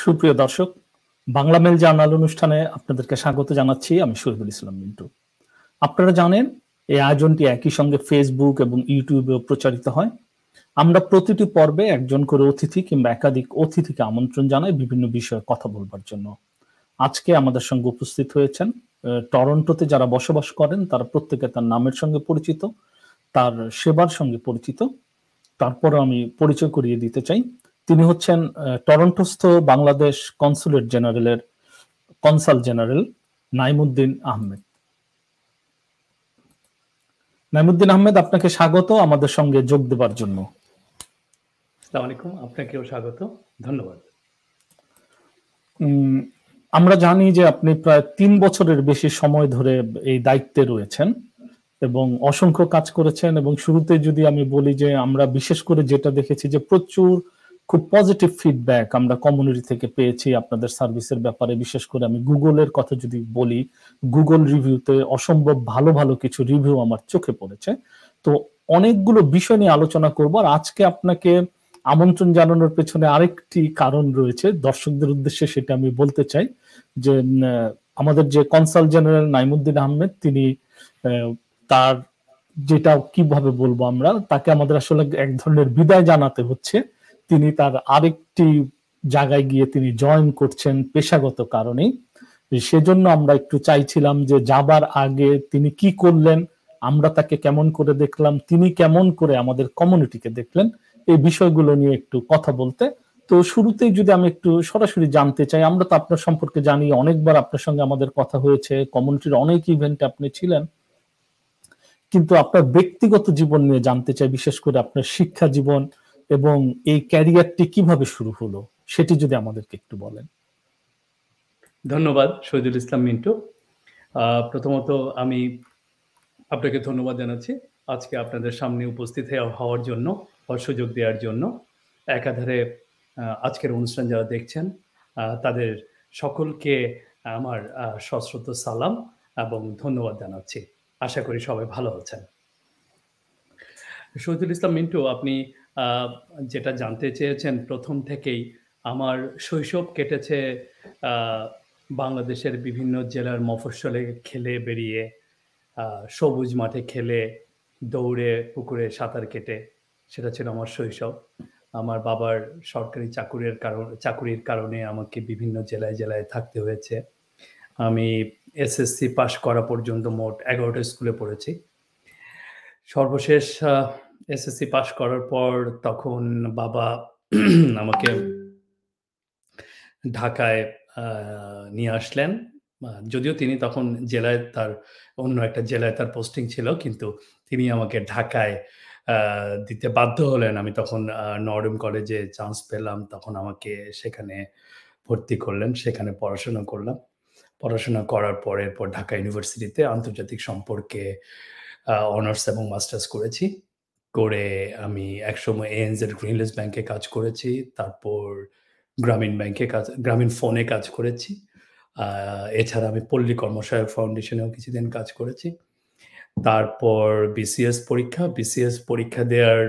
সুপ্রিয় দর্শক, Bangla mail journal অনুষ্ঠানে আপনাদেরকে স্বাগত জানাচ্ছি। আমি শহীদুল ইসলাম মিন্টু। আপনারা জানেন এই আয়োজনটি একই সঙ্গে ফেসবুক এবং ইউটিউবেও প্রচারিত হয়। আমরা প্রতিটি পর্বে একজন করে অতিথি কিংবা একাধিক অতিথিকে আমন্ত্রণ জানাই বিভিন্ন বিষয়ে কথা বলবার জন্য। আজকে আমাদের সঙ্গে উপস্থিত হয়েছেন টরন্টোতে যারা বসবাস করেন, তারা প্রত্যেকে তার নামের সঙ্গে পরিচিত, তার সেবার সঙ্গে পরিচিত। তারপর আমি পরিচয় করিয়ে দিতে চাই, তিনি হচ্ছেন টরন্টোস্থ বাংলাদেশ কনসুলেট জেনারেলের কনসাল জেনারেল নাইমুদ্দিন আহমেদ। নাইমুদ্দিন আহমেদ, আপনাকে স্বাগত আমাদের সঙ্গে যোগ দেবার জন্য। আসসালামু আলাইকুম, আপনাকেও স্বাগত, ধন্যবাদ। আমরা জানি যে আপনি প্রায় 3 বছরের বেশি সময় ধরে এই দায়িত্বে রয়েছেন এবং অসংখ্য কাজ করেছেন। এবং শুরুতে যদি আমি বলি যে আমরা বিশেষ করে যেটা দেখেছি যে প্রচুর খুব পজিটিভ ফিডব্যাক আমরা কমিউনিটি থেকে পেয়েছি আপনাদের সার্ভিসের ব্যাপারে। বিশেষ করে আমি গুগলের কথা যদি বলি, গুগল রিভিউতে অসম্ভব ভালো ভালো কিছু রিভিউ আমার চোখে পড়েছে। তো অনেকগুলো বিষয় নিয়ে আলোচনা করব। আর আজকে আপনাকে আমন্ত্রণ জানানোর পেছনে আরেকটি কারণ রয়েছে দর্শকদের উদ্দেশ্যে, সেটা আমি বলতে চাই যে আমাদের যে কনসাল জেনারেল নাইমুদ্দিন আহমেদ, তিনি তার যেটা কিভাবে বলবো আমরা, তাকে আমাদের আসলে এক ধরনের বিদায় জানাতে হচ্ছে। তিনি তার আরেকটি জায়গায় গিয়ে তিনি জয়েন করছেন পেশাগত কারণে। সেজন্য আমরা একটু চাইছিলাম যে যাবার আগে তিনি কি করলেন, আমরা তাকে কেমন করে দেখলাম, তিনি কেমন করে আমাদের কমিউনিটিকে দেখলেন, এই বিষয়গুলো নিয়ে একটু কথা বলতে। তো শুরুতেই যদি আমি একটু সরাসরি জানতে চাই, আমরা তো আপনার সম্পর্কে জানি, অনেকবার আপনার সঙ্গে আমাদের কথা হয়েছে, কমিউনিটির অনেক ইভেন্টে আপনি ছিলেন, কিন্তু আপনার ব্যক্তিগত জীবন নিয়ে জানতে চাই, বিশেষ করে আপনার শিক্ষা জীবন এবং এই ক্যারিয়ারটি কিভাবে শুরু হলো সেটি যদি আমাদেরকে একটু বলেন। ধন্যবাদ শহীদুল ইসলাম মিন্টু। প্রথমত আমি আপনাকে ধন্যবাদ জানাচ্ছি আজকে আপনাদের সামনে উপস্থিত হওয়ার জন্য, সুযোগ দেওয়ার জন্য। একাধারে আজকের অনুষ্ঠান যারা দেখছেন তাদের সকলকে আমার সশ্রদ্ধ সালাম এবং ধন্যবাদ জানাচ্ছি। আশা করি সবাই ভালো আছেন। শহীদুল ইসলাম মিন্টু, আপনি যেটা জানতে চেয়েছেন, প্রথম থেকেই আমার শৈশব কেটেছে বাংলাদেশের বিভিন্ন জেলার মফস্বলে খেলে বেরিয়ে, সবুজ মাঠে খেলে, দৌড়ে, পুকুরে সাঁতার কেটে। সেটা ছিল আমার শৈশব। আমার বাবার সরকারি চাকুরির কারণে আমাকে বিভিন্ন জেলায় জেলায় থাকতে হয়েছে। আমি এসএসসি পাশ করা পর্যন্ত মোট 11টা স্কুলে পড়েছি। সর্বশেষ এসএসসি পাশ করার পর তখন বাবা আমাকে ঢাকায় নিয়ে আসলেন। যদিও তিনি তখন জেলায় অন্য একটা জেলায় তার পোস্টিং ছিল, কিন্তু তিনি আমাকে ঢাকায় দিতে বাধ্য হলেন। আমি তখন নরডেম কলেজে চান্স পেলাম, তখন আমাকে সেখানে ভর্তি করলেন, সেখানে পড়াশোনা করলাম। পড়াশোনা করার পর এরপর ঢাকা ইউনিভার্সিটিতে আন্তর্জাতিক সম্পর্কে অনার্স এবং মাস্টার্স করেছি। করে আমি একসময় ANZ গ্রিনলেস ব্যাংকে কাজ করেছি, তারপর গ্রামীণ ফোনে কাজ করেছি। এছাড়া আমি পল্লী কর্মসহায়ক ফাউন্ডেশনেও কিছুদিন কাজ করেছি। তারপর বিসিএস পরীক্ষা দেওয়ার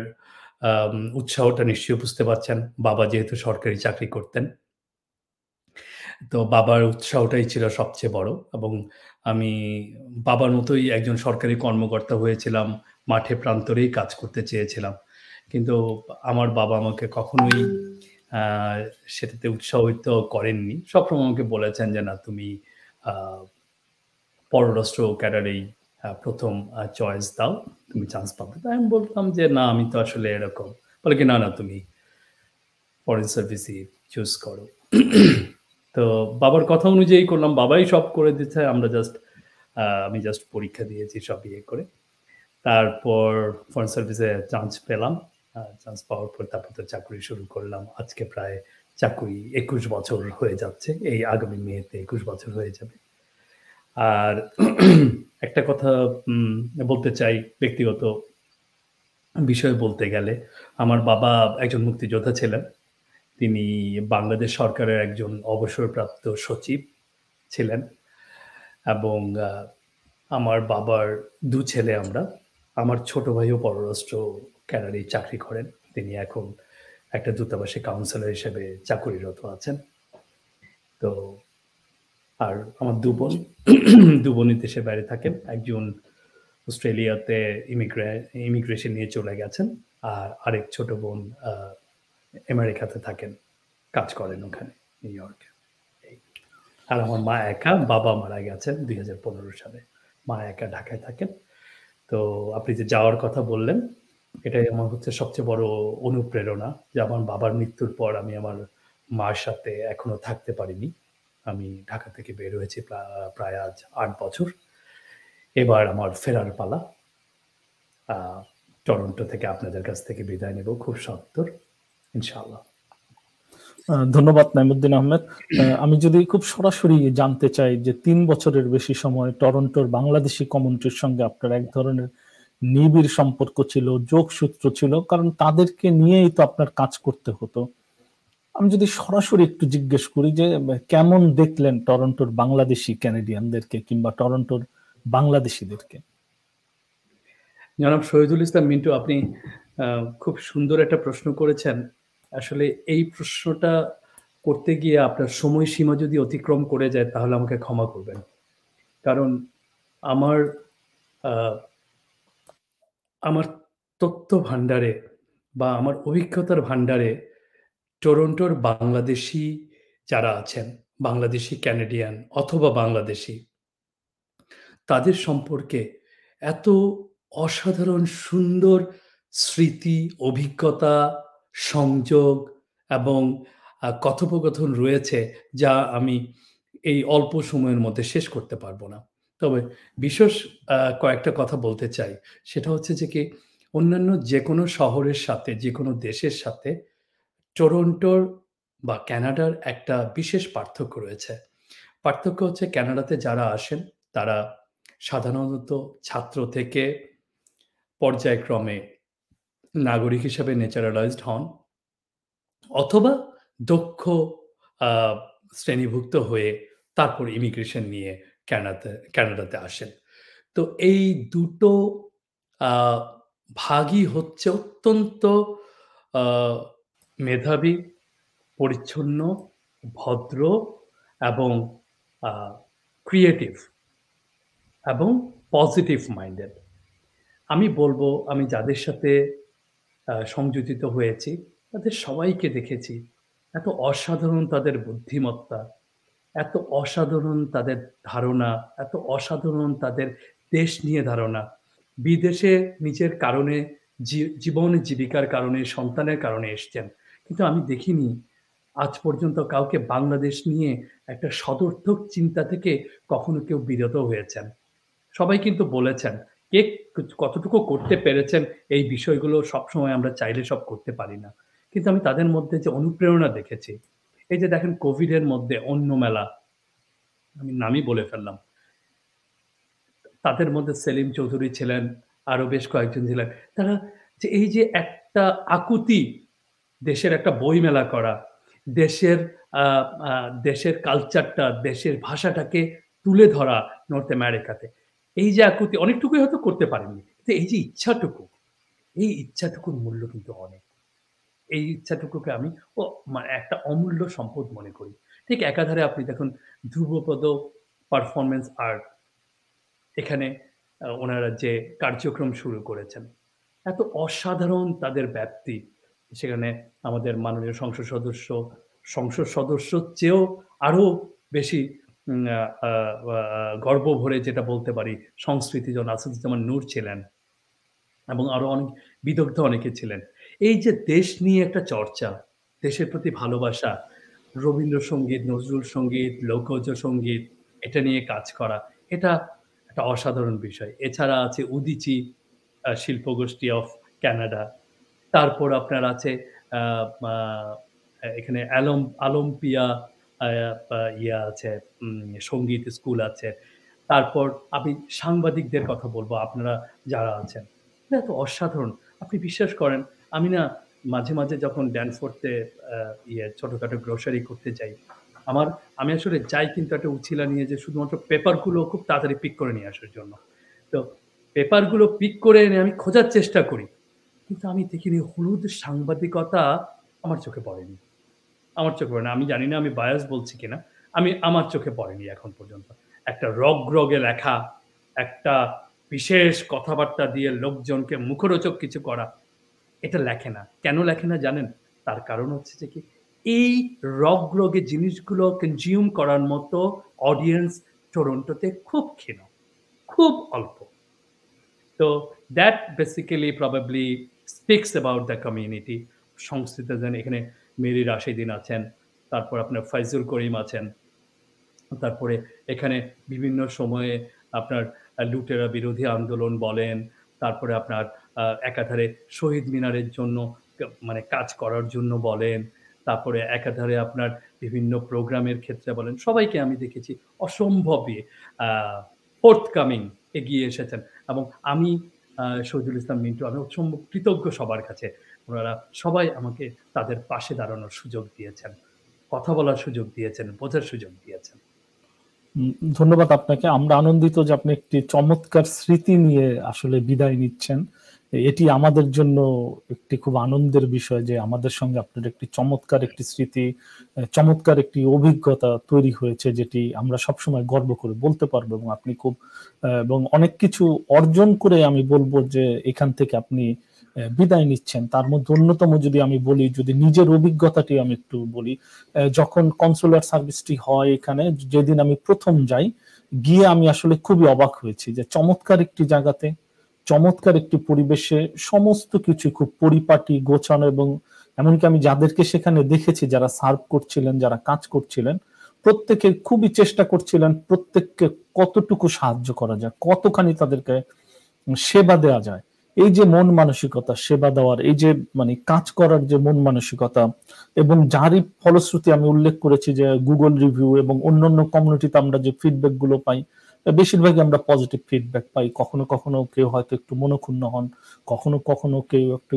উৎসাহটা নিশ্চয়ই বুঝতে পারছেন। বাবা যেহেতু সরকারি চাকরি করতেন, তো বাবার উৎসাহটাই ছিল সবচেয়ে বড়। এবং আমি বাবার মতোই একজন সরকারি কর্মকর্তা হয়েছিলাম, মাঠে প্রান্তরেই কাজ করতে চেয়েছিলাম। কিন্তু আমার বাবা আমাকে কখনোই সেটাতে উৎসাহিত করেননি। সবসময় আমাকে বলেছেন যে, না, তুমি পররাষ্ট্র ক্যাডারেই প্রথম চয়েস দাও, তুমি চান্স পাবে। তাই আমি বলতাম যে, না, আমি তো আসলে এরকম। বলে কি, না, তুমি ফরেন সার্ভিসই চুজ করো। তো বাবার কথা অনুযায়ী করলাম, বাবাই সব করে দিচ্ছে, আমি জাস্ট পরীক্ষা দিয়েছি সব ইয়ে করে। তারপর ফরেন সার্ভিসে চান্স পেলাম। চান্স পাওয়ার পর তারপর তো চাকরি শুরু করলাম। আজকে প্রায় চাকরি 21 বছর হয়ে যাচ্ছে, এই আগামী মেতে 21 বছর হয়ে যাবে। আর একটা কথা বলতে চাই, ব্যক্তিগত বিষয় বলতে গেলে, আমার বাবা একজন মুক্তিযোদ্ধা ছিলেন। তিনি বাংলাদেশ সরকারের একজন অবসরপ্রাপ্ত সচিব ছিলেন এবং আমার বাবার 2 ছেলে আমরা। আমার ছোট ভাইও পররাষ্ট্র ক্যাডারে চাকরি করেন। তিনি এখন একটা দূতাবাসে কাউন্সিলর হিসেবে চাকুরিরত আছেন। তো আর আমার ২ বোন, ২ বোনই দেশের বাইরে থাকেন। একজন অস্ট্রেলিয়াতে ইমিগ্রেশন নিয়ে চলে গেছেন। আর আরেক ছোট বোন আমেরিকাতে থাকেন। কাজ করেন ওখানে নিউ ইয়র্কে। এই। আর আমার মা একা, বাবা মারা গেছেন ২০১৫ সালে। মা একা ঢাকায় থাকেন। তো আপনি যে যাওয়ার কথা বললেন, এটাই আমার হচ্ছে সবচেয়ে বড় অনুপ্রেরণা যে আমার বাবার মৃত্যুর পর আমি আমার মার সাথে এখনো থাকতে পারিনি। আমি ঢাকা থেকে বের হয়েছি প্রায় আজ ৮ বছর। এবার আমার ফেরার পালা। আ টরন্টো থেকে আপনাদের কাছ থেকে বিদায় নেব খুব সত্বর। ইনশাআল্লাহ। ধন্যবাদ নাইমুদ্দিন আহমেদ। আমি যদি খুব সরাসরি জানতে চাই যে ৩ বছরের বেশি সময় টরন্টোর বাংলাদেশি কমিউনিটির সঙ্গে আপনার এক ধরনের নিবিড় সম্পর্ক ছিল, যোগসূত্র ছিল, কারণ তাদেরকে নিয়েই তো আপনার কাজ করতে হতো। আমি যদি সরাসরি একটু জিজ্ঞেস করি যে কেমন দেখলেন টরন্টোর বাংলাদেশি ক্যানাডিয়ানদেরকে কিংবা টরন্টোর বাংলাদেশিদেরকে? জনাব শহীদুল ইসলাম মিন্টু, আপনি খুব সুন্দর একটা প্রশ্ন করেছেন। আসলে এই প্রশ্নটা করতে গিয়ে আপনার সময়সীমা যদি অতিক্রম করে যায় তাহলে আমাকে ক্ষমা করবেন। কারণ আমার আ আমার তথ্য ভান্ডারে বা আমার অভিজ্ঞতার ভান্ডারে টরন্টোর বাংলাদেশী যারা আছেন, বাংলাদেশী ক্যানাডিয়ান অথবা বাংলাদেশী, তাদের সম্পর্কে এত অসাধারণ সুন্দর স্মৃতি, অভিজ্ঞতা, সংযোগ এবং কথোপকথন রয়েছে যা আমি এই অল্প সময়ের মধ্যে শেষ করতে পারব না। তবে বিশেষ কয়েকটা কথা বলতে চাই। সেটা হচ্ছে যে কি অন্যান্য যেকোনো শহরের সাথে, যেকোনো দেশের সাথে টরন্টোর বা কানাডার একটা বিশেষ পার্থক্য রয়েছে। পার্থক্য হচ্ছে কানাডাতে যারা আসেন তারা সাধারণত ছাত্র থেকে পর্যায়ক্রমে নাগরিক হিসাবে ন্যাচারালাইজড হন অথবা দক্ষ আ শ্রেণীভুক্ত হয়ে তারপর ইমিগ্রেশন নিয়ে কানাডাতে আসেন। তো এই দুটো আ ভাগই হচ্ছে অত্যন্ত আ মেধাবী, পরিচ্ছন্ন, ভদ্র এবং আ ক্রিয়েটিভ এবং পজিটিভ মাইন্ডেড। আমি বলব আমি যাদের সাথে সংযোজিত হয়েছি, তাদের সবাইকে দেখেছি। এত অসাধারণ তাদের বুদ্ধিমত্তা, এত অসাধারণ তাদের ধারণা, এত অসাধারণ তাদের দেশ নিয়ে ধারণা। বিদেশে নিজের কারণে জীবন জীবিকার কারণে, সন্তানের কারণে এসছেন। কিন্তু আমি দেখিনি আজ পর্যন্ত কাউকে বাংলাদেশ নিয়ে একটা সদর্থক চিন্তা থেকে কখনো কেউ বিরত হয়েছেন। সবাই কিন্তু বলেছেন। কে কতটুকু করতে পেরেছেন এই বিষয়গুলো সবসময় আমরা চাইলে সব করতে পারি না। কিন্তু আমি তাদের মধ্যে যে অনুপ্রেরণা দেখেছি, এই যে দেখেন কোভিড এর মধ্যে অন্য মেলা, আমি নামই বলে ফেললাম। তাদের মধ্যে সেলিম চৌধুরী ছিলেন, আরো বেশ কয়েকজন ছিলেন। তারা যে এই যে একটা আকুতি, দেশের একটা বইমেলা করা, দেশের আ আ দেশের কালচারটা, দেশের ভাষাটাকে তুলে ধরা নর্থ আমেরিকাতে। এই যে আকুতি অনেকটুকুই হয়তো করতে পারেননি। কিন্তু এই যে ইচ্ছাটুকু, এই ইচ্ছাটুকুর মূল্য কিন্তু অনেক। এই ইচ্ছাটুকুকে আমি একটা অমূল্য সম্পদ মনে করি। ঠিক একাধারে আপনি দেখুন ধ্রুবপদ পারফরম্যান্স আর্ট এখানে উনারা যে কার্যক্রম শুরু করেছেন, এত অসাধারণ তাদের ব্যাপ্তি। সেখানে আমাদের মাননীয় সংসদ সদস্যর চেয়েও আরো বেশি উম আ আ আ গর্ব ভরে যেটা বলতে পারি, সংস্কৃতিজন আসাদুজ্জামান নূর ছিলেন এবং আরো অনেক বিদগ্ধ অনেকে ছিলেন। এই যে দেশ নিয়ে একটা চর্চা, দেশের প্রতি ভালোবাসা, রবীন্দ্রসঙ্গীত, নজরুল সঙ্গীত, লোকজ সঙ্গীত এটা নিয়ে কাজ করা, এটা একটা অসাধারণ বিষয়। এছাড়া আছে উদীচী শিল্পগোষ্ঠী অফ ক্যানাডা। তারপর আপনার আছে আ মা এখানে আলম্পিয়া আ আ ইয়া আছে, সঙ্গীত স্কুল আছে। তারপর আমি সাংবাদিকদের কথা বলব আপনারা যারা আছেন। এটা এত অসাধারণ। আপনি বিশ্বাস করেন আমি না মাঝে, মাঝে যখন ড্যানফোর্ডে আ ছোটখাটো গ্রোসারি করতে যাই, আমার আমি আসলে যাই কিন্তু একটা উছিলা নিয়ে যে শুধুমাত্র পেপার গুলো খুব তাড়াতাড়ি পিক করে নিয়ে আসার জন্য। তো পেপার গুলো পিক করে এনে আমি খোঁজার চেষ্টা করি। কিন্তু আমি দেখিনি হলুদ সাংবাদিকতা আমার চোখে পড়েনি। আমার চোখে পড়ে না। আমি জানি না আমি বায়াস বলছি কিনা। আমার চোখে পড়েনি এখন পর্যন্ত। একটা রগে লেখা, একটা বিশেষ কথাবার্তা দিয়ে লোকজনকে মুখরোচক কিছু করা, এটা লেখে না। কেন লেখে না জানেন? তার কারণ হচ্ছে যে কি, এই রগে জিনিসগুলো কনজিউম করার মতো অডিয়েন্স টরন্টোতে খুব ক্ষীণ, খুব অল্প। তো that basically probably speaks about the community. সংস্কৃতিজন এখানে মেরি রাশিদিন আছেন, তারপর আপনার ফাইজুল করিম আছেন, তারপরে এখানে বিভিন্ন সময়ে আপনার লুটেরা বিরোধী আন্দোলন বলেন, তারপরে আপনার একাধারে শহীদ মিনারের জন্য মানে কাজ করার জন্য বলেন, তারপরে একাধারে আপনার বিভিন্ন প্রোগ্রামের ক্ষেত্রে বলেন, সবাইকে আমি দেখেছি অসম্ভবই ফোর্থকামিং এগিয়ে এসেছেন। এবং আমি শহীদুল ইসলাম মিন্টু, আমি অসম্ভব কৃতজ্ঞ সবার কাছে। ওনারা সবাই আমাকে তাদের পাশে দাঁড়ানোর সুযোগ দিয়েছেন, কথা বলার সুযোগ দিয়েছেন, বোঝার সুযোগ দিয়েছেন। ধন্যবাদ আপনাকে। আমরা আনন্দিত যে আপনি একটি চমৎকার স্মৃতি নিয়ে আসলে বিদায় নিচ্ছেন। এটি আমাদের জন্য একটি খুব আনন্দের বিষয় যে আমাদের সঙ্গে আপনার একটি চমৎকার একটি স্মৃতি, চমৎকার একটি অভিজ্ঞতা তৈরি হয়েছে, যেটি আমরা সবসময় গর্ব করে বলতে পারবো। এবং আপনি খুব এবং অনেক কিছু অর্জন করে আমি বলবো যে এখান থেকে আপনি বিদায় নিচ্ছেন। তার মধ্যে অন্যতম যদি আমি বলি, যদি নিজের অভিজ্ঞতাটি আমি একটু বলি, যখন কনসুলার সার্ভিসটি হয় এখানে, যেদিন আমি প্রথম যাই, গিয়ে আমি আসলে খুবই অবাক হয়েছি যে চমৎকার একটি জায়গাতে, চমৎকার একটি পরিবেশে সমস্ত কিছু খুব পরিপাটি গোছানো, এবং এমনকি আমি যাদেরকে সেখানে দেখেছি যারা সার্ভ করছিলেন, যারা কাজ করছিলেন, প্রত্যেকে খুবই চেষ্টা করছিলেন প্রত্যেককে কতটুকু সাহায্য করা যায়, কতখানি তাদেরকে সেবা দেওয়া যায়। এই যে মন মানসিকতা, সেবা দেওয়ার, এই যে মানে কাজ করার যে মন মানসিকতা, এবং যারই ফলশ্রুতি আমি উল্লেখ করেছি যে গুগল রিভিউ এবং অন্যান্য কমিউনিটিতে আমরা যে ফিডব্যাক গুলো পাই, বেশিরভাগই আমরা পজিটিভ ফিডব্যাক পাই। কখনো কখনো কেউ হয়তো একটু মনক্ষুণ্ণ হন, কখনো কখনো কেউ একটু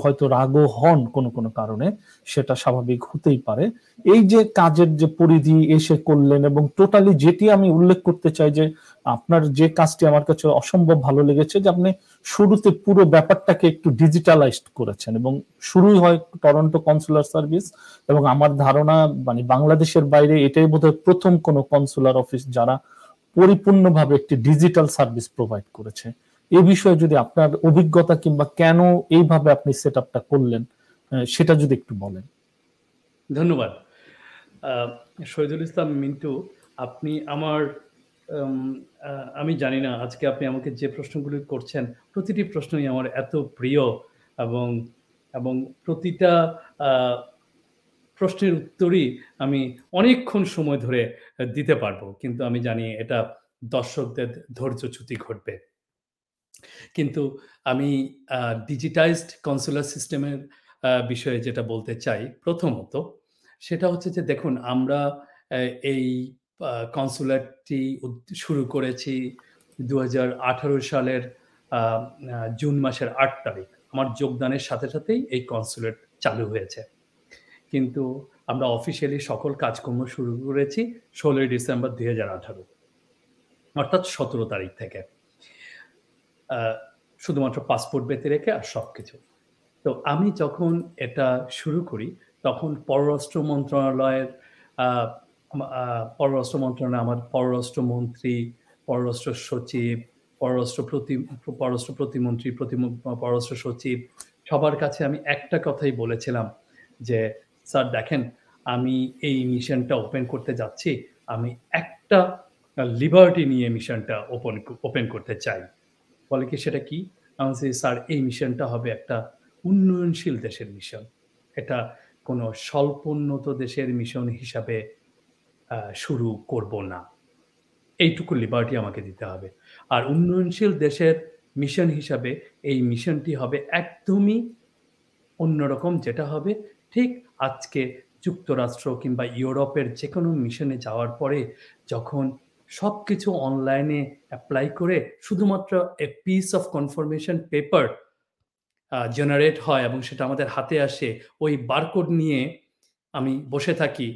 হয়তো রাগও হন কোনো কোনো কারণে, সেটা স্বাভাবিক হতেই পারে। এই যে কাজের যে পরিধি এসে করলেন, এবং টোটালি যেটি আমি উল্লেখ করতে চাই যে আপনার যে কাজটি আমার কাছে অসম্ভব ভালো লেগেছে, যে আপনি শুরুতে পুরো ব্যাপারটাকে একটু ডিজিটালাইজড করেছেন, এবং শুরুই হয় টরন্টো কনসুলার সার্ভিস, এবং আমার ধারণা মানে বাংলাদেশের বাইরে এটাই বোধহয় প্রথম কোনো কনসুলার অফিস যারা পরিপূর্ণভাবে একটি ডিজিটাল সার্ভিস প্রোভাইড করেছে। এই বিষয়ে যদি আপনার অভিজ্ঞতা কিংবা কেন এইভাবে আপনি সেট আপটা করলেন সেটা যদি একটু বলেন। ধন্যবাদ। শহীদুল ইসলাম মিন্টু, আপনি আমার আমি জানি না আজকে আপনি আমাকে যে প্রশ্নগুলি করছেন, প্রতিটি প্রশ্নই আমার এত প্রিয়, এবং এবং প্রতিটা প্রশ্নের উত্তরই আমি অনেকক্ষণ সময় ধরে দিতে পারবো। কিন্তু আমি জানি এটা দর্শকদের ধৈর্যচ্যুতি ঘটবে। কিন্তু আমি ডিজিটাইজড কনসুলার সিস্টেমের বিষয়ে যেটা বলতে চাই, প্রথমত সেটা হচ্ছে যে দেখুন, আমরা এই কনসুলেটটি শুরু করেছি ২০১৮ সালের আ আ জুন মাসের ৮ তারিখ। আমার যোগদানের সাথে সাথেই এই কনসুলেট চালু হয়েছে। কিন্তু আমরা অফিসিয়ালি সকল কাজকর্ম শুরু করেছি ১৬ই ডিসেম্বর ২০১৮, অর্থাৎ ১৭ তারিখ থেকে। শুধুমাত্র পাসপোর্ট ব্যতি রেখে আর সবকিছু। তো আমি যখন এটা শুরু করি, তখন পররাষ্ট্র মন্ত্রণালয়ের আ আ পররাষ্ট্র মন্ত্রণালয়ে আমার পররাষ্ট্রমন্ত্রী, পররাষ্ট্র সচিব, পররাষ্ট্র প্রতিমন্ত্রী, পররাষ্ট্র সচিব, সবার কাছে আমি একটা কথাই বলেছিলাম যে, "স্যার দেখেন, আমি এই মিশনটা ওপেন করতে যাচ্ছি। আমি একটা লিবার্টি নিয়ে মিশনটা ওপেন করতে চাই।" বলে কি, "সেটা কি?" আমি বলছি, "স্যার, এই মিশনটা হবে একটা উন্নয়নশীল দেশের মিশন। এটা কোনো স্বল্পোন্নত দেশের মিশন হিসাবে শুরু করব না। এইটুকু লিবার্টি আমাকে দিতে হবে। আর উন্নয়নশীল দেশের মিশন হিসাবে এই মিশনটি হবে একদমই অন্যরকম, যেটা হবে ঠিক আজকে যুক্তরাষ্ট্র কিংবা ইউরোপের যেকোনো মিশনে যাওয়ার পরে যখন সবকিছু অনলাইনে এপ্লাই করে শুধুমাত্র a piece of confirmation paper generate হয় এবং সেটা আমাদের হাতে আসে। ওই বারকোড নিয়ে আমি বসে থাকি।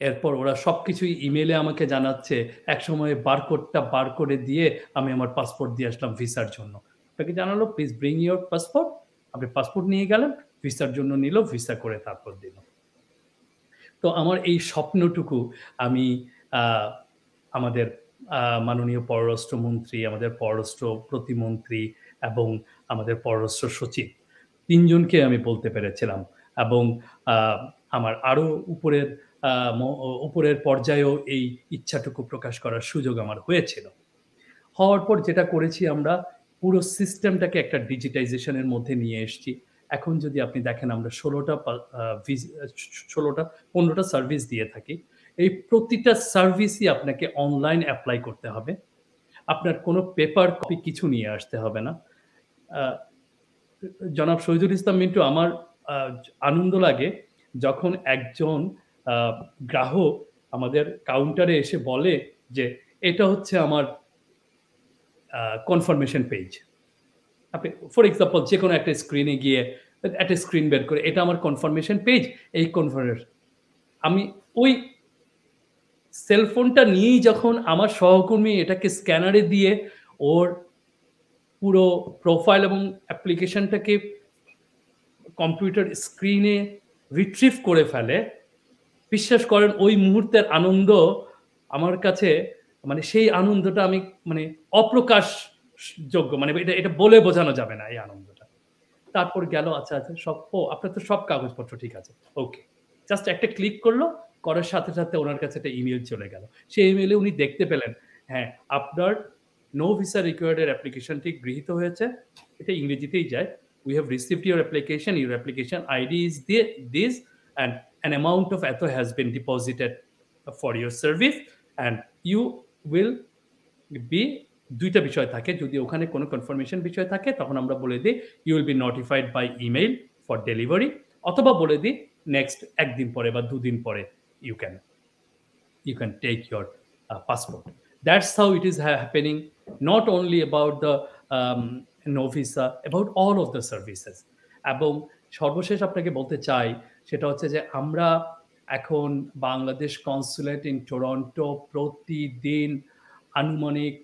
এরপর ওরা সবকিছুই ইমেইলে আমাকে জানাচ্ছে। একসময় বারকোডটা বার করে দিয়ে আমি আমার পাসপোর্ট দিয়ে আসলাম ভিসার জন্য। আপনাকে জানালো, "প্লিজ ব্রিং ইউর পাসপোর্ট।" আপনি পাসপোর্ট নিয়ে গেলেন, ভিসার জন্য নিল, ভিসা করে তারপর দিল। তো আমার এই স্বপ্নটুকু আমি আমাদের মাননীয় পররাষ্ট্রমন্ত্রী, আমাদের পররাষ্ট্র প্রতিমন্ত্রী এবং আমাদের পররাষ্ট্র সচিব ৩ জনকে আমি বলতে পেরেছিলাম এবং আ আমার আরো উপরের আ ম উপরের পর্যায়েও এই ইচ্ছাটুকু প্রকাশ করার সুযোগ আমার হয়েছিল। হওয়ার পর যেটা করেছি আমরা পুরো সিস্টেমটাকে একটা ডিজিটাইজেশন এর মধ্যে নিয়ে এসেছি। এখন যদি আপনি দেখেন আমরা ১৬ টা পা আ ভিজ ১৬ টা ১৫ টা সার্ভিস দিয়ে থাকি। এই প্রতিটা সার্ভিসই আপনাকে অনলাইন এপ্লাই করতে হবে। আপনার কোনো পেপার কপি কিছু নিয়ে আসতে হবে না। আ জনাব শহীদুল ইসলাম মিন্টু আমার আ আনন্দ লাগে যখন একজন আ গ্রাহক আমাদের কাউন্টারে এসে বলে যে, "এটা হচ্ছে আমার কনফার্মেশন পেজ।" আপনি ফর এক্সাম্পল যেকোনো একটা স্ক্রিনে গিয়ে একটা স্ক্রিন বের করে, "এটা আমার কনফার্মেশন পেজ, এই কনফার্মেশন।" আমি ওই সেলফোনটা নিয়েই যখন আমার সহকর্মী এটাকে স্ক্যানারে দিয়ে ওর পুরো প্রোফাইল এবং অ্যাপ্লিকেশনটাকে কম্পিউটার স্ক্রিনে রিট্রিভ করে ফেলে, বিশ্বাস করেন ওই মুহূর্তের আনন্দ আমার কাছে মানে সেই আনন্দটা আমি মানে অপ্রকাশযোগ্য। মানে এটা বলে বোঝানো যাবে না এই আনন্দটা। তারপর গেল আচ্ছা, আচ্ছা সব আপনার তো সব কাগজপত্র ঠিক আছে। ওকে। জাস্ট একটা ক্লিক করল, করার সাথে, সাথে উনার কাছে একটা ইমেইল চলে গেল। সেই ইমেইলে উনি দেখতে পেলেন, হ্যাঁ, আপনার নো ভিসা রিকোয়ার্ড এর অ্যাপ্লিকেশনটি গৃহীত হয়েছে। এটা ইংরেজিতেই যায়। We have received your application. Your application ID is this, and an amount of এত has been deposited for your service, and you will be ২ টা বিষয় থাকে। যদি ওখানে কোনো কনফার্মেশন বিষয় থাকে তখন আমরা বলে দেই, "You will be notified by email for delivery" অথবা বলে দিই, "নেক্সট ১ দিন পরে বা ২ দিন পরে you can take your passport." That's how it is happening, not only about the no visa, about all of the services. এবং সর্বশেষ আপনাকে বলতে চাই সেটা হচ্ছে যে আমরা এখন বাংলাদেশ কনসুলেট ইন টরন্টো প্রতিদিন আনুমানিক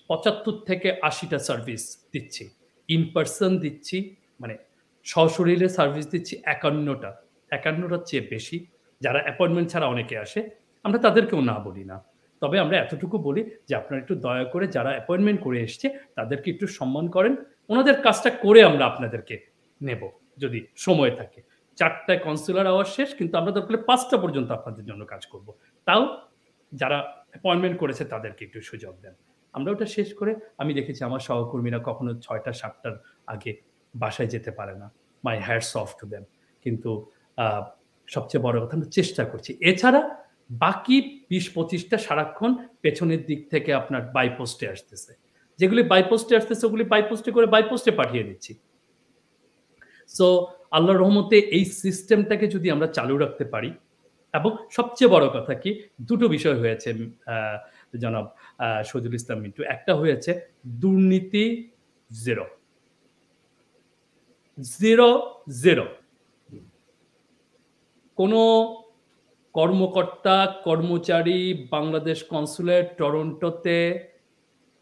৭৫ থেকে ৮০ টা সার্ভিস দিচ্ছি। ইন পারসন দিচ্ছি, মানে সশরীরে সার্ভিস দিচ্ছি ৫১ টা। ৫১ টার চেয়ে বেশি। যারা অ্যাপয়েন্টমেন্ট ছাড়া অনেকে আসে, আমরা তাদেরকেও না বলি না। তবে আমরা এতটুকু বলি যে, "আপনারা একটু দয়া করে যারা অ্যাপয়েন্টমেন্ট করে এসছে, তাদেরকে একটু সম্মান করেন। উনাদের কাজটা করে আমরা আপনাদেরকে নেব, যদি সময় থাকে। ৪ টায় কনসুলার আওয়ার শেষ, কিন্তু আমরা দরকার হলে ৫ টা পর্যন্ত আপনাদের জন্য কাজ করব। তাও যারা অ্যাপয়েন্টমেন্ট করেছে তাদেরকে একটু সুযোগ দেন।" আমরা ওটা শেষ করে আমি দেখেছি আমার সহকর্মীরা কখনো ৬ টা ৭ টার আগে বাসায় যেতে পারে না। মাই হ্যাটস অফ টু দেম। কিন্তু আ সবচেয়ে বড় কথা আমরা চেষ্টা করছি। এছাড়া বাকি ২০-২৫ টা সারাক্ষণ পেছনের দিক থেকে আপনার বাই পোস্টে আসতেছে। যেগুলি বাই পোস্টে আসতেছে ওগুলি বাই পোস্টে করে বাই পোস্টে পাঠিয়ে দিচ্ছি। সো আল্লাহর রহমতে এই সিস্টেমটাকে যদি আমরা চালু রাখতে পারি এবং সবচেয়ে বড় কথা কি ২ টো বিষয় হয়েছে আ জনাব শহীদুল ইসলাম মিন্টু। একটা হয়েছে দুর্নীতি 0, 0, 0 কোনো কর্মকর্তা, কর্মচারী বাংলাদেশ কনসুলেট টরন্টোতে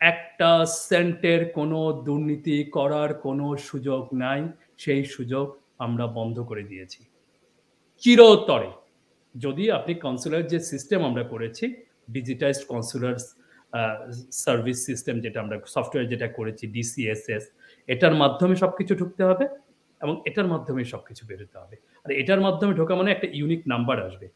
একটা সেন্টের কোনো দুর্নীতি করার কোনো সুযোগ নাই। সেই সুযোগ আমরা বন্ধ করে দিয়েছি। চিরতরে। যদি আপনি কনসুলার যে সিস্টেম আমরা করেছি, ডিজিটাইজড কনসুলার আ সার্ভিস সিস্টেম যেটা আমরা সফটওয়্যার যেটা করেছি DCSS, এটার মাধ্যমে সবকিছু ঢুকতে হবে এবং এটার মাধ্যমেই সবকিছু বেরোতে হবে। আর এটার মাধ্যমে ঢোকা মানে একটা ইউনিক নাম্বার আসবে।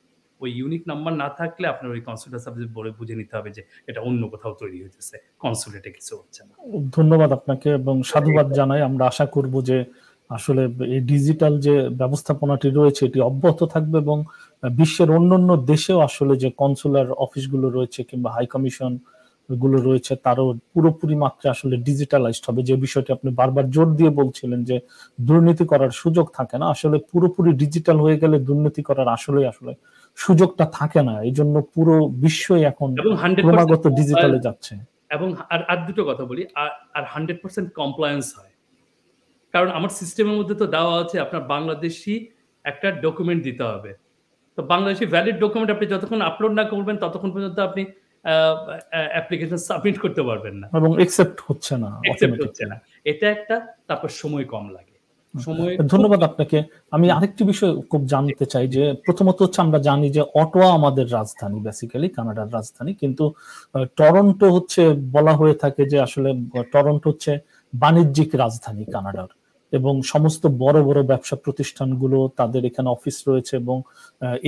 ওই ইউনিক নাম্বার না থাকলে আপনার ওই কনসুলার সার্ভিস বলে বুঝে নিতে হবে যে এটা অন্য কোথাও তৈরি হইতেছে। কনসুলেটে কিছু হচ্ছে না। ধন্যবাদ আপনাকে এবং সাধুবাদ জানাই। আমরা আশা করব যে আসলে এই ডিজিটাল যে ব্যবস্থাপনাটি রয়েছে এটি অব্যাহত থাকবে এবং বিশ্বের অন্যান্য দেশেও আসলে যে কনসুলার অফিসগুলো রয়েছে কিংবা হাই কমিশন গুলো রয়েছে তারও পুরোপুরি মাত্রায় আসলে ডিজিটালাইজড হবে, যে বিষয়টি আপনি বারবার জোর দিয়ে বলছিলেন যে দুর্নীতি করার সুযোগ থাকে না। আসলে পুরোপুরি ডিজিটাল হয়ে গেলে দুর্নীতি করার আসলে সুযোগটা থাকে না। এই জন্য পুরো বিশ্বই এখন এবং 100% ক্রমাগত ডিজিটালে যাচ্ছে। এবং আর দুটো কথা বলি। আর 100% কমপ্লায়েন্স হয়। কারণ আমার সিস্টেমের মধ্যে তো দেওয়া আছে আপনার বাংলাদেশী একটা ডকুমেন্ট দিতে হবে। তো বাংলাদেশী ভ্যালিড ডকুমেন্ট আপনি যতক্ষণ আপলোড না করবেন ততক্ষণ পর্যন্ত আপনি আ অ্যাপ্লিকেশন সাবমিট করতে পারবেন না। এবং একসেপ্ট হচ্ছে না অ্যাকসেপ্ট হচ্ছে অটোমেটিক্যালি। না। এটা একটা, তারপর সময় কম লাগে। সময় ধন্যবাদ আপনাকে। আমি আরেকটি বিষয় খুব জানতে চাই যে প্রথমত হচ্ছে আমরা জানি যে অটোয়া আমাদের রাজধানী, বেসিক্যালি কানাডার রাজধানী, কিন্তু টরন্টো হচ্ছে বলা হয়ে থাকে যে আসলে টরন্টো হচ্ছে বাণিজ্যিক রাজধানী কানাডার, এবং সমস্ত বড় বড় ব্যবসা প্রতিষ্ঠানগুলো তাদের এখানে অফিস রয়েছে, এবং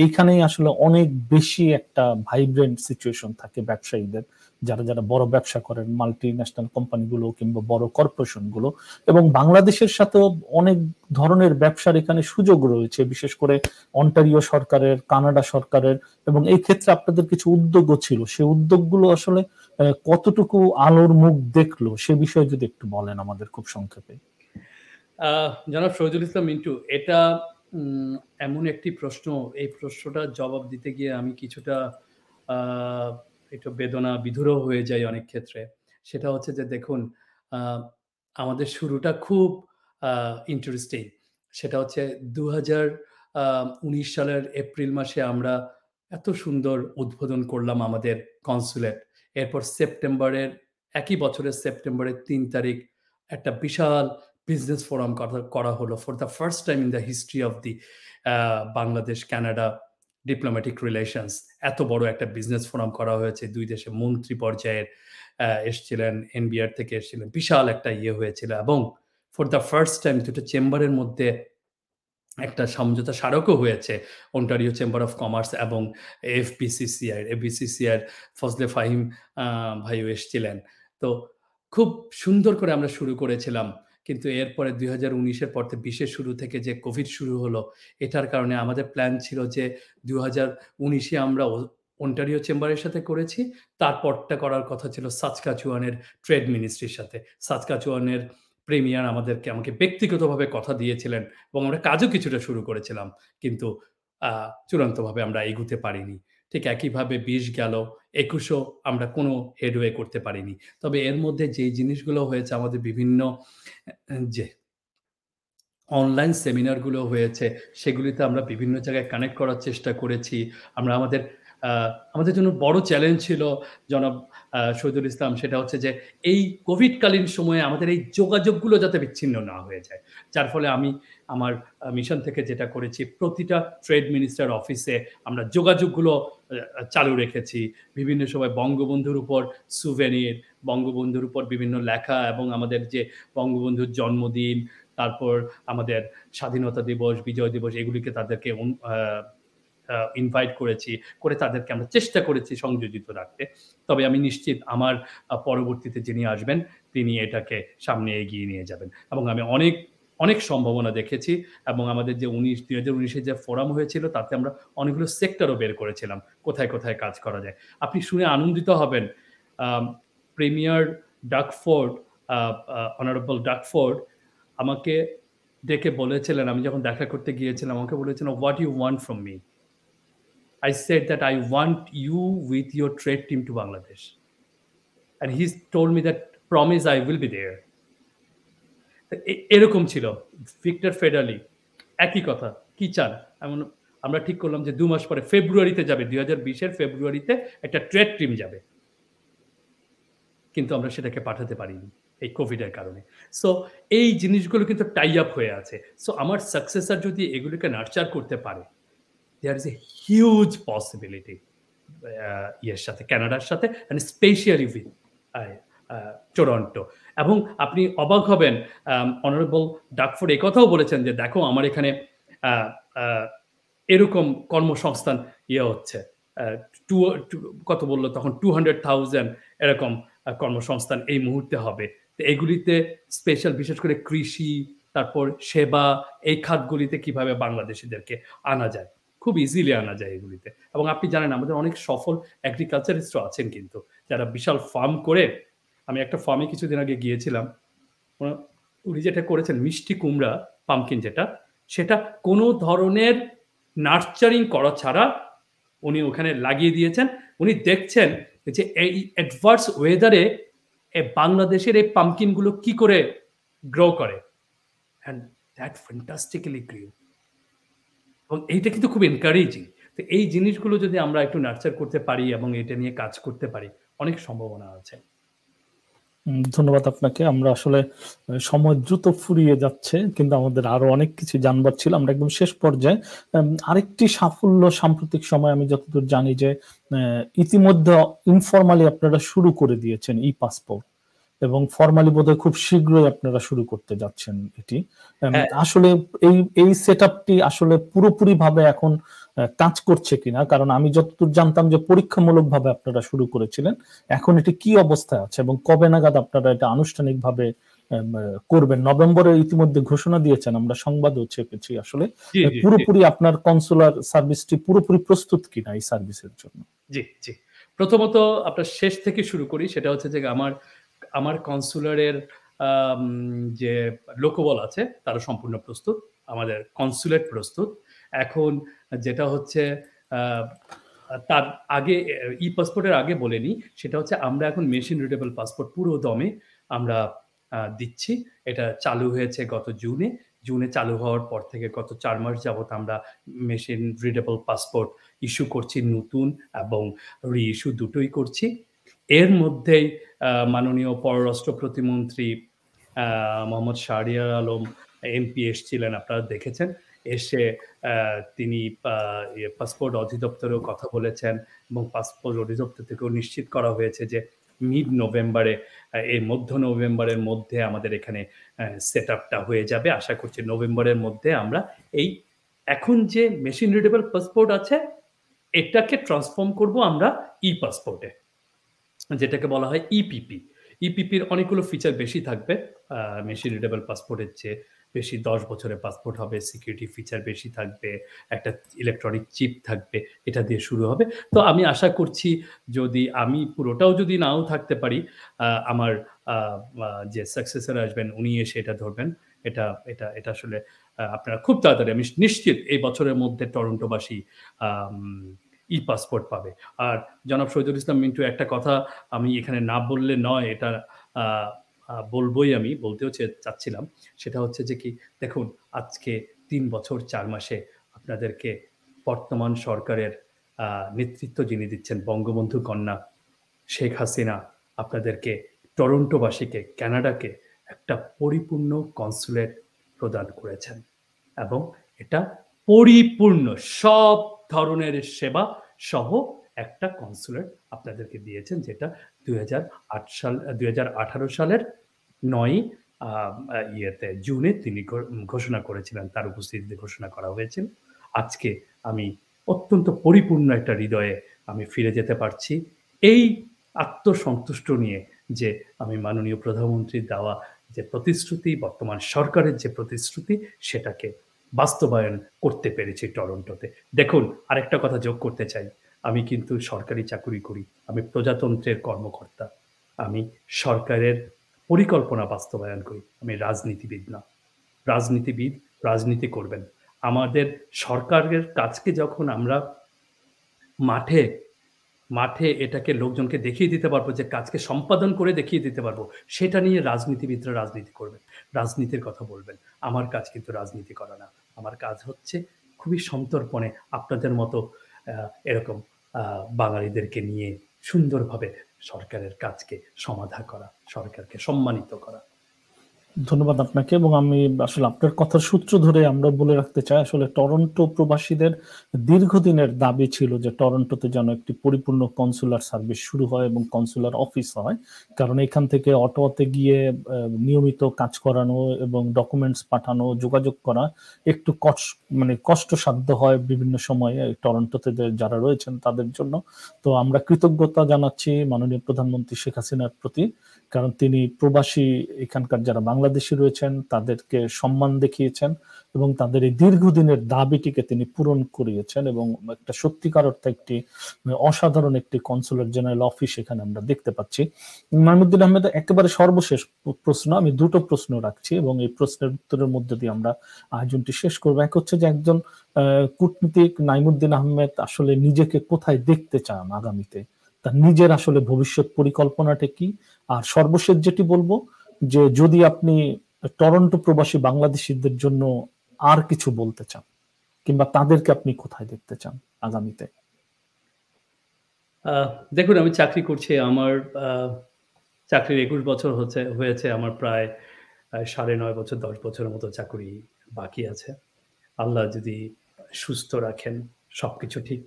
এইখানেই আসলে অনেক বেশি একটা ভাইব্রেন্ট সিচুয়েশন থাকে ব্যবসায়ীদের, যারা যারা বড় ব্যবসা করেন, মাল্টি ন্যাশনাল কোম্পানিগুলো কিংবা বড় কর্পোরেশন গুলো। এবং বাংলাদেশের সাথেও অনেক ধরনের ব্যবসার এখানে সুযোগ রয়েছে, বিশেষ করে অন্টারিও সরকারের, কানাডা সরকারের, এবং এই ক্ষেত্রে আপনাদের কিছু উদ্যোগও ছিল। সেই উদ্যোগগুলো আসলে কতটুকু আলোর মুখ দেখলো সে বিষয়ে যদি একটু বলেন আমাদের খুব সংক্ষেপে। জনাব শহীদুল ইসলাম মিন্টু, এটা এমন একটি প্রশ্ন, এই প্রশ্নটার জবাব দিতে গিয়ে আমি কিছুটা একটু বেদনা বিধুরও হয়ে যাই অনেক ক্ষেত্রে। সেটা হচ্ছে যে দেখুন, আমাদের শুরুটা খুব ইন্টারেস্টিং। সেটা হচ্ছে ২০১৯ সালের এপ্রিল মাসে আমরা এত সুন্দর উদ্বোধন করলাম আমাদের কনসুলেট। এরপর সেপ্টেম্বরের, একই বছরের সেপ্টেম্বরের ৩ তারিখ একটা বিশাল বিজনেস ফোরাম করা হলো for the first time in the history of the Bangladesh Canada diplomatic relations. এত বড় একটা বিজনেস ফোরাম করা হয়েছে, ২ দেশের মন্ত্রী পর্যায়ের এসছিলেন, এনবিআর থেকে এসছিলেন, বিশাল একটা ইয়ে হয়েছিল। এবং ফর দ্য ফার্স্ট টাইম দুটো চেম্বারের মধ্যে একটা সমঝোতা স্মারকও হয়েছে, অন্টারিও চেম্বার অফ কমার্স এবং এফবিসিসিআই ফজলে ফাহিম ভাইও এসছিলেন। তো খুব সুন্দর করে আমরা শুরু করেছিলাম। কিন্তু এরপরে ২০১৯-এর পর থেকে ২০-এর শুরু থেকে যে কোভিড শুরু হলো, এটার কারণে আমাদের প্ল্যান ছিল যে ২০১৯-এ আমরা অন্টারিও চেম্বারের সাথে করেছি। তারপরটা করার কথা ছিল সাসকাচুয়ানের ট্রেড মিনিস্ট্রির সাথে। সাসকাচুয়ানের প্রিমিয়ার আমাকে ব্যক্তিগতভাবে কথা দিয়েছিলেন এবং আমরা কাজও কিছুটা শুরু করেছিলাম। কিন্তু চূড়ান্তভাবে আমরা এগুতে পারিনি। ঠিক একইভাবে ২০ গেল, ২১ও আমরা কোনো হেডওয়ে করতে পারিনি। তবে এর মধ্যে যেই জিনিসগুলো হয়েছে, আমাদের বিভিন্ন যে অনলাইন সেমিনারগুলো হয়েছে, সেগুলিতে আমরা বিভিন্ন জায়গায় কানেক্ট করার চেষ্টা করেছি। আমরা আমাদের জন্য বড় চ্যালেঞ্জ ছিল জনাব শহীদুল ইসলাম, সেটা হচ্ছে যে এই কোভিডকালীন সময়ে আমাদের এই যোগাযোগগুলো যাতে বিচ্ছিন্ন না হয়ে যায়। যার ফলে আমি আমার মিশন থেকে যেটা করেছি, প্রতিটা ট্রেড মিনিস্টার অফিসে আমরা যোগাযোগগুলো চালু রেখেছি। বিভিন্ন সময় বঙ্গবন্ধুর উপর সুভেনির, বঙ্গবন্ধুর উপর বিভিন্ন লেখা, এবং আমাদের যে বঙ্গবন্ধুর জন্মদিন, তারপর আমাদের স্বাধীনতা দিবস, বিজয় দিবস, এগুলিকে তাদেরকে ইনভাইট করেছি, করে তাদেরকে আমরা চেষ্টা করেছি সংযোজিত রাখতে। তবে আমি নিশ্চিত আমার পরবর্তীতে যিনি আসবেন, তিনি এটাকে সামনে এগিয়ে নিয়ে যাবেন। এবং আমি অনেক, অনেক সম্ভাবনা দেখেছি। এবং আমাদের যে ২০১৯-এ যে ফোরাম হয়েছিল, তাতে আমরা অনেকগুলো সেক্টরও বের করেছিলাম, কোথায়, কোথায় কাজ করা যায়। আপনি শুনে আনন্দিত হবেন, প্রিমিয়ার ডাকফোর্ড, অনারেবল ডাকফোর্ড আমাকে ডেকে বলেছিলেন, আমি যখন দেখা করতে গিয়েছিলাম, আমাকে বলেছিলেন, "What you want from me?" I said that I want you with your trade team to Bangladesh. And he told me that, "Promise I will be there." এরকম ছিল। ভিক্টর ফেডারলি একই কথা। কি চান? আমরা ঠিক করলাম যে ২ মাস পরে ফেব্রুয়ারিতে যাবে। ২০২০-এর ফেব্রুয়ারিতে একটা ট্রেড টিম যাবে। কিন্তু আমরা সেটাকে পাঠাতে পারিনি এই কোভিডের কারণে। সো এই জিনিসগুলো কিন্তু টাই আপ হয়ে আছে। সো আমার সাকসেসর যদি এগুলোকে নার্চার করতে পারে, there is a huge possibility ইয়ের সাথে, কানাডার সাথে, and especially with টরন্টো। এবং আপনি অবাক হবেন, অনারেবল ডাকফোর্ড একথাও বলেছেন যে, "দেখো আমার এখানে এরকম কর্মসংস্থান ইয়ে হচ্ছে।" কত বলল তখন? 200,000 এরকম কর্মসংস্থান এই মুহূর্তে হবে। তো এগুলিতে স্পেশাল, বিশেষ করে কৃষি, তারপর সেবা, এই খাতগুলিতে কিভাবে বাংলাদেশীদেরকে আনা যায়। খুব ইজিলি আনা যায় এগুলিতে। এবং আপনি জানেন আমাদের অনেক সফল এগ্রিকালচারিস্টও আছেন কিন্তু, যারা বিশাল ফার্ম করে। আমি একটা ফার্মে কিছুদিন আগে গিয়েছিলাম। উনি যেটা করেছেন, মিষ্টি কুমড়া, পামকিন যেটা, সেটা কোনো ধরনের নার্চারিং করা ছাড়া উনি ওখানে লাগিয়ে দিয়েছেন। উনি দেখছেন যে এই অ্যাডভার্স ওয়েদারে বাংলাদেশের এই পামকিনগুলো কি করে গ্রো করে। And that fantastically grew. এবং এইটা কিন্তু খুব এনকারেজিং। তো এই জিনিসগুলো যদি আমরা একটু নার্চার করতে পারি এবং এটা নিয়ে কাজ করতে পারি, অনেক সম্ভাবনা আছে। ধন্যবাদ আপনাকে। আমরা আসলে সময় দ্রুত ফুরিয়ে যাচ্ছে, কিন্তু আমাদের আরো অনেক কিছু জানবার ছিল। আমরা একদম শেষ পর্যায়ে আরেকটি সাফল্য সাম্প্রতিক সময় আমি যতদূর জানি যে ইতিমধ্যে ইনফরমালি আপনারা শুরু করে দিয়েছেন ই-পাসপোর্ট, এবং ফরমালি বোধহয় খুব শীঘ্রই আপনারা শুরু করতে যাচ্ছেন এটি। হ্যাঁ, আসলে এই সেটআপটি আসলে পুরোপুরি ভাবে এখন কাজ করছে কিনা, কারণ আমি যতদূর জানতাম যে পরীক্ষামূলকভাবে আপনারা শুরু করেছিলেন। এখন এটি কি অবস্থায় আছে এবং কবে নাগাদ আপনারা এটা আনুষ্ঠানিকভাবে করবেন? নভেম্বরে ইতিমধ্যে ঘোষণা দিয়েছেন, আমরা সংবাদও ছেপেছি। আসলে জি, জি, জি, পুরোপুরি আপনার কনসুলার সার্ভিসটি পুরোপুরি প্রস্তুত কিনা এই সার্ভিসের জন্য? জি, জি। প্রথমত আপনার শেষ থেকে শুরু করি। সেটা হচ্ছে যে আমার কনসুলারের আম যে লোকবল আছে তারা সম্পূর্ণ প্রস্তুত। আমাদের কনসুলেট প্রস্তুত। এখন যেটা হচ্ছে আ তার আগে ই-পাসপোর্টের আগে বলে নিই, সেটা হচ্ছে আমরা এখন মেশিন রিডেবল পাসপোর্ট পুরো দমে আমরা দিচ্ছি। এটা চালু হয়েছে গত জুনে। জুনে চালু হওয়ার পর থেকে গত ৪ মাস যাবৎ আমরা মেশিন রিডেবল পাসপোর্ট ইস্যু করছি, নতুন এবং রি-ইস্যু দুটোই করছি। এর মধ্যেই মাননীয় পররাষ্ট্র প্রতিমন্ত্রী মোহাম্মদ শাহরিয়ার আলম এমপি এসছিলেন, আপনারা দেখেছেন। এসে আ তিনি পাসপোর্ট অধিদপ্তরেও কথা বলেছেন এবং পাসপোর্ট অধিদপ্তর থেকেও নিশ্চিত করা হয়েছে যে মিড নভেম্বরে এই মধ্য নভেম্বরের মধ্যে আমাদের এখানে সেটআপটা হয়ে যাবে। আশা করছি নভেম্বরের মধ্যে আমরা এই এখন যে মেশিন রিডেবল পাসপোর্ট আছে, এটাকে ট্রান্সফর্ম করব আমরা ই-পাসপোর্টে। যেটাকে বলা হয় ইপিপি। ইপিপির অনেকগুলো ফিচার বেশি থাকবে। মেশিন রিডেবল পাসপোর্টের চেয়ে বেশি ১০ বছরের পাসপোর্ট হবে, সিকিউরিটি ফিচার বেশি থাকবে, একটা ইলেকট্রনিক চিপ থাকবে, এটা দিয়ে শুরু হবে। তো আমি আশা করছি যদি আমি পুরোটাও যদি নাও থাকতে পারি, আমার আ আ যে সাকসেসর আসবেন উনি এসে এটা ধরবেন। এটা এটা এটা আসলে আপনারা খুব তাড়াতাড়ি আমি নিশ্চিত এই বছরের মধ্যে টরন্টোবাসী আম ই-পাসপোর্ট পাবে। আর জনাব শহীদুল ইসলাম মিন্টু, একটা কথা আমি এখানে না বললে নয়, এটা আ আ বলবই আমি, বলতেও চাচ্ছিলাম। সেটা হচ্ছে যে কি, দেখুন আজকে ৩ বছর ৪ মাসে আপনাদেরকে বর্তমান সরকারের আ নেতৃত্ব যিনি দিচ্ছেন বঙ্গবন্ধু কন্যা শেখ হাসিনা আপনাদেরকে, টরন্টোবাসীকে, কানাডাকে একটা পরিপূর্ণ কনসুলেট প্রদান করেছেন এবং এটা পরিপূর্ণ সব ধরনের সেবা সহ একটা কনসুলেট আপনাদেরকে দিয়েছেন, যেটা ২০১৮ সালের ৯ আ আ ইয়েতে জুনে তিনি ঘোষণা করেছিলেন। তার উপস্থিতিতে ঘোষণা করা হয়েছিল। আজকে আমি অত্যন্ত পরিপূর্ণ একটা হৃদয়ে আমি ফিরে যেতে পারছি। এই আত্মসন্তুষ্ট নিয়ে যে আমি মাননীয় প্রধানমন্ত্রীর দেওয়া যে প্রতিশ্রুতি, বর্তমান সরকারের যে প্রতিশ্রুতি, সেটাকে বাস্তবায়ন করতে পেরেছি টরন্টোতে। দেখুন, আরেকটা কথা যোগ করতে চাই। আমি কিন্তু সরকারি চাকুরি করি। আমি প্রজাতন্ত্রের কর্মকর্তা। আমি সরকারের পরিকল্পনা বাস্তবায়ন করি। আমি রাজনীতিবিদ না। রাজনীতিবিদ রাজনীতি করবেন। আমাদের সরকারের কাজকে যখন আমরা মাঠে মাঠে এটাকে লোকজনকে দেখিয়ে দিতে পারবো, যে কাজকে সম্পাদন করে দেখিয়ে দিতে পারবো, সেটা নিয়ে রাজনীতিবিদরা রাজনীতি করবেন। রাজনীতির কথা বলবেন। আমার কাজ কিন্তু রাজনীতি করা না। আমার কাজ হচ্ছে খুবই সন্তর্পণে আপনাদের মতো আ এরকম আ বাঙালিদেরকে নিয়ে সুন্দরভাবে সরকারের কাজকে সমাধা করা, সরকারকে সম্মানিত করা। ধন্যবাদ আপনাকে। এবং আমি আসলে আপনার কথার সূত্র ধরে আমরা বলে রাখতে চাই, আসলে টরন্টো প্রবাসীদের দীর্ঘদিনের দাবি ছিল যে টরন্টোতে যেন একটি পরিপূর্ণ কনসুলার সার্ভিস শুরু হয় এবং কনসুলার অফিস হয়। কারণ এখান থেকে অটোয়াতে গিয়ে নিয়মিত কাজ করানো এবং ডকুমেন্টস পাঠানো, যোগাযোগ করা একটু মানে কষ্টসাধ্য হয় বিভিন্ন সময়ে টরন্টোতে যারা রয়েছেন তাদের জন্য। তো আমরা কৃতজ্ঞতা জানাচ্ছি মাননীয় প্রধানমন্ত্রী শেখ হাসিনার প্রতি, কারণ তিনি প্রবাসী এখানকার যারা বাংলাদেশী রয়েছেন তাদেরকে সম্মান দেখিয়েছেন এবং তাদের এই দীর্ঘদিনের দাবিটিকে তিনি পূরণ করিয়েছেন, এবং একটা সত্যিকার অর্থে একটি অসাধারণ একটি কনসুলেট জেনারেল অফিস এখানে আমরা দেখতে পাচ্ছি। মাইমুদ্দিন আহমেদ, একেবারে সর্বশেষ প্রশ্ন, আমি দুটো প্রশ্ন রাখছি এবং এই প্রশ্নের উত্তরের মধ্যে দিয়ে আমরা আয়োজনটি শেষ করবো। এক হচ্ছে যে একজন কূটনীতিক নাইমুদ্দিন আহমেদ আসলে নিজেকে কোথায় দেখতে চান আগামীতে, তার নিজের আসলে ভবিষ্যৎ পরিকল্পনাটা কি? আর সর্বশেষ যেটি বলবো, যে যদি আপনি টরন্টো প্রবাসী বাংলাদেশীদের জন্য আর কিছু বলতে চান, কিংবা তাদেরকে আপনি কোথায় দেখতে চান আগামীতে? দেখুন, আমি চাকরি করছি। আমার চাকরির ২১ বছর হয়েছে আমার প্রায় ৯.৫ বছর ১০ বছরের মতো চাকরি বাকি আছে। আল্লাহ যদি সুস্থ রাখেন, সবকিছু ঠিক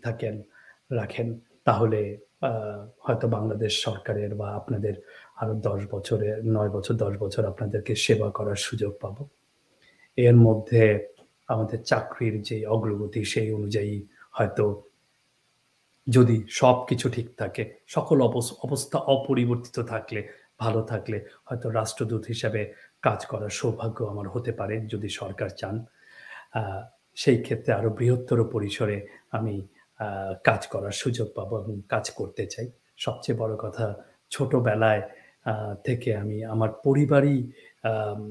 রাখেন, তাহলে আ হয়তো বাংলাদেশ সরকারের বা আপনাদের আরো ৯ বছর ১০ বছর আপনাদেরকে সেবা করার সুযোগ পাবো। এর মধ্যে আমাদের চাকরির যে অগ্রগতি সেই অনুযায়ী হয়তো যদি সবকিছু ঠিক থাকে, সকল অবস্থা অপরিবর্তিত থাকলে, ভালো থাকলে হয়তো রাষ্ট্রদূত হিসাবে কাজ করার সৌভাগ্য আমার হতে পারে যদি সরকার চান। আ সেই ক্ষেত্রে আরো বৃহত্তর পরিসরে আমি কাজ করার সুযোগ পাবো এবং কাজ করতে চাই। সবচেয়ে বড় কথা ছোটবেলায় আ থেকে আমি আমার আম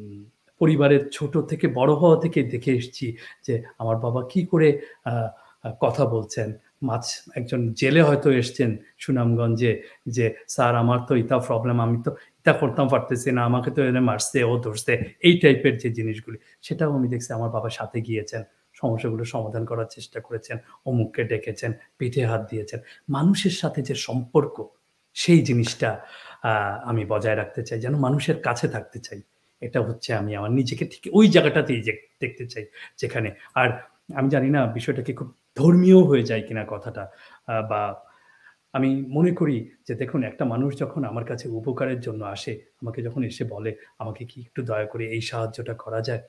পরিবারের ছোট থেকে বড় হওয়া থেকে দেখে এসেছি যে আমার বাবা কি করে আ আ কথা বলছেন। একজন জেলে হয়তো এসছেন সুনামগঞ্জে যে, "স্যার আমার তো ইতা প্রবলেম, আমি তো ইতা করতাম পারতেছি না। আমাকে তো এনে মারছে, ও ধরছে।" এই টাইপের যে জিনিসগুলি, সেটাও আমি দেখছি আমার বাবার সাথে গিয়েছেন। সমস্যাগুলো সমাধান করার চেষ্টা করেছেন। অমুককে ডেকেছেন, পিঠে হাত দিয়েছেন। মানুষের সাথে যে সম্পর্ক, সেই জিনিসটা আ আমি বজায় রাখতে চাই। যেন মানুষের কাছে থাকতে চাই। এটা হচ্ছে আমি আমার নিজেকে ঠিক ওই জায়গাটাতেই দেখতে চাই যেখানে আর আমি জানি না বিষয়টা কি খুব ধর্মীয় হয়ে যায় কিনা কথাটা। বা আমি মনে করি যে দেখুন একটা মানুষ যখন আমার কাছে উপকারের জন্য আসে, আমাকে যখন এসে বলে, "আমাকে কি একটু দয়া করে এই সাহায্যটা করা যায়?"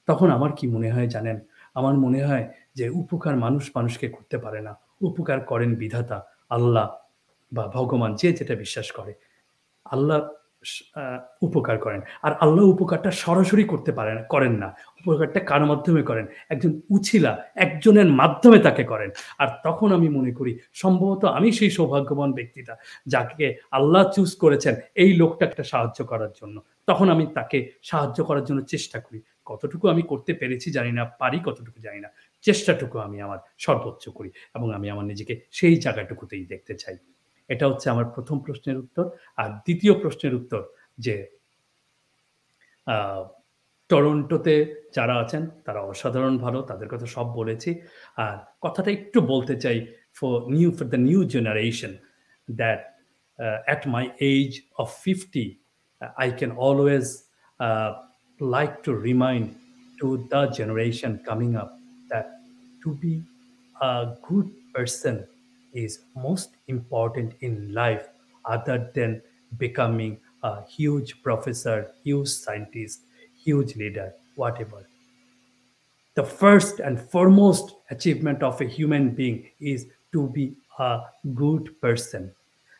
তখন আমার কি মনে হয় জানেন? আমার মনে হয় যে উপকার মানুষ মানুষকে করতে পারে না। উপকার করেন বিধাতা, আল্লাহ বা ভগবান যে যেটা বিশ্বাস করে। আল্লাহ স আ উপকার করেন। আর আল্লাহ উপকারটা সরাসরি করেন না। উপকারটা কার মাধ্যমে করেন? একজন উছিলা, একজনের মাধ্যমে তাকে করেন। আর তখন আমি মনে করি সম্ভবত আমি সেই সৌভাগ্যবান ব্যক্তিটা যাকে আল্লাহ চুজ করেছেন এই লোকটাকে সাহায্য করার জন্য। তখন আমি তাকে সাহায্য করার জন্য চেষ্টা করি। কতটুকু আমি করতে পেরেছি জানি না, পারি কতটুকু জানি না। চেষ্টাটুকু আমি আমার সর্বোচ্চ করি এবং আমি আমার নিজেকে সেই জায়গাটুকুতেই দেখতে চাই। এটা হচ্ছে আমার ১ম প্রশ্নের উত্তর। আর ২য় প্রশ্নের উত্তর যে আ টরন্টোতে যারা আছেন তারা অসাধারণ ভালো। তাদের কথা সব বলেছি। আর কথাটা একটু বলতে চাই for the new generation that at my age of 50 I can always uh, like to remind to the generation coming up that to be a good person is most important in life other than becoming a huge professor, huge scientist, huge leader, whatever. The first and foremost achievement of a human being is to be a good person.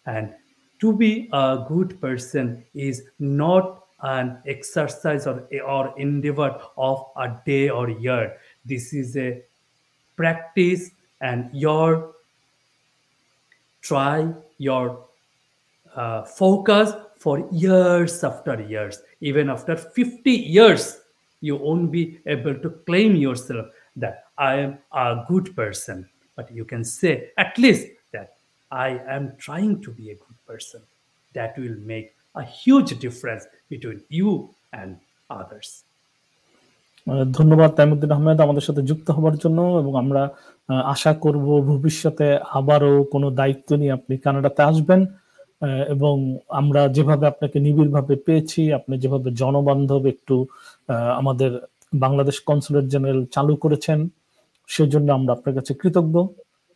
And to be a good person is not an exercise or endeavor of a day or year. This is a practice, and your focus for years after years. Even after 50 years, you won't be able to claim yourself that I am a good person. But you can say at least that I am trying to be a good person. That will make a huge difference between you and others. ধন্যবাদ তাইমুদ্দিন আহমেদ আমাদের সাথে যুক্ত হবার জন্য এবং আমরা আশা করব ভবিষ্যতে আবারও কোনো দায়িত্ব নিয়ে আপনি কানাডাতে আসবেন এবং আমরা যেভাবে আপনাকে নিবিড়ভাবে পেয়েছি, আপনি যেভাবে জনবান্ধব একটু আমাদের বাংলাদেশ কনসুলেট জেনারেল চালু করেছেন, সেজন্য আমরা আপনার কাছে কৃতজ্ঞ।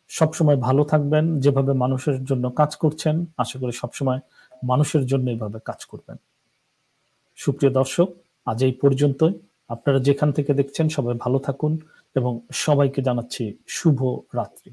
সবসময় ভালো থাকবেন, যেভাবে মানুষের জন্য কাজ করছেন আশা করি সবসময় মানুষের জন্য এভাবে কাজ করবেন। সুপ্রিয় দর্শক, আজ এই পর্যন্তই। আপনারা যেখান থেকে দেখছেন সবাই ভালো থাকুন এবং সবাইকে জানাচ্ছি শুভ রাত্রি।